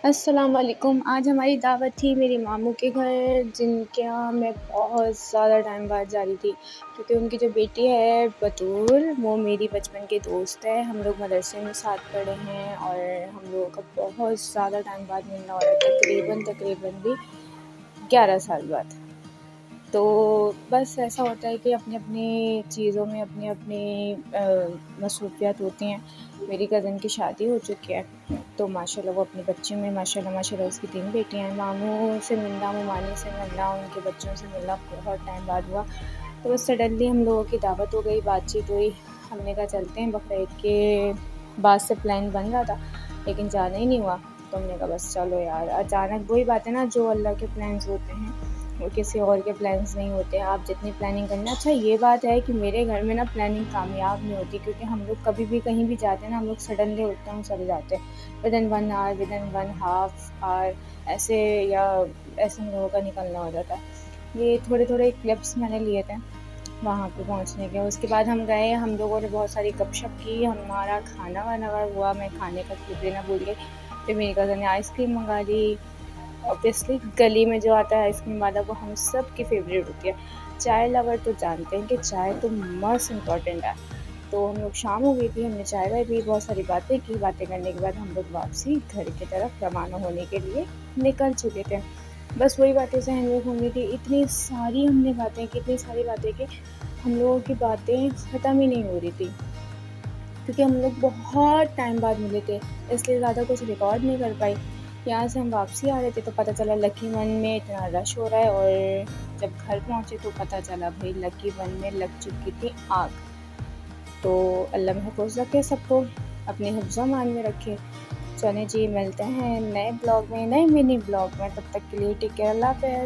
अस्सलाम वालेकुम। आज हमारी दावत थी मेरी मामू के घर, जिनके यहाँ मैं बहुत ज़्यादा टाइम बाद जा रही थी, क्योंकि उनकी जो बेटी है बतूल, वो मेरी बचपन की दोस्त है। हम लोग मदरसे में साथ पढ़े हैं और हम लोगों का बहुत ज़्यादा टाइम बाद मिलना हो रहा है, तकरीबन भी 11 साल बाद। तो बस ऐसा होता है कि अपनी-अपनी चीज़ों में अपनी-अपनी मसरूफ़ियत होती हैं। मेरी कज़न की शादी हो चुकी है, तो माशाल्लाह वो अपने बच्चों में माशाल्लाह उसकी 3 बेटियाँ हैं। मामू से मिलना, मामानी से मिलना, उनके बच्चों से मिलना बहुत टाइम बाद हुआ। तो बस सडनली हम लोगों की दावत हो गई, बातचीत हुई। हमने कहा चलते हैं, बकरीद के बाद से प्लान बन रहा था, लेकिन जाना ही नहीं हुआ। तो हमने कहा बस चलो यार, अचानक वही बात है ना, जो अल्लाह के प्लान्स होते हैं वो किसी और के प्लान्स नहीं होते। आप जितनी प्लानिंग करना, अच्छा ये बात है कि मेरे घर में ना प्लानिंग कामयाब नहीं होती, क्योंकि हम लोग कभी भी कहीं भी जाते हैं ना, हम लोग सडनली उठते हैं और चले जाते हैं विदिन 1 आवर, विदिन 1/2 आवर, ऐसे या ऐसे हम लोगों का निकलना हो जाता है। ये थोड़े क्लिप्स मैंने लिए थे वहाँ पे पहुँचने के। उसके बाद हम गए, हम लोगों ने बहुत सारी गपशप की, हमारा खाना वाना हुआ, मैं खाने का क्लिप लेना भूल गई। फिर मेरी कज़न ने आइसक्रीम मंगा ली। ऑब्वियसली गली में जो आता है आइसक्रीम वाला, वो हम सब की फेवरेट होती है। चाय लवर तो जानते हैं कि चाय तो मस्ट इम्पॉर्टेंट है। तो हम लोग, शाम हो गई थी, हमने चाय वाय पी, बहुत सारी बातें की। बातें करने के बाद हम लोग वापसी घर की तरफ रवाना होने के लिए निकल चुके थे। बस वही बातें सहन में घूम रही थी, इतनी सारी बातें कि हम लोगों की बातें ख़त्म ही नहीं हो रही थी, क्योंकि हम लोग बहुत टाइम बाद मिले थे, इसलिए ज़्यादा कुछ रिकॉर्ड नहीं कर पाई। यहाँ से हम वापसी आ रहे थे तो पता चला लकी वन में इतना रश हो रहा है, और जब घर पहुँचे तो पता चला भाई लकी वन में लग चुकी थी आग। तो अल्लाह महफूज़ रखे सबको, अपने हिफ्ज़ अमान में रखे। चलें जी, मिलते हैं नए ब्लॉग में, नए मिनी ब्लॉग में। तब तक के लिए टेक केयर, अल्लाह हाफ़िज़।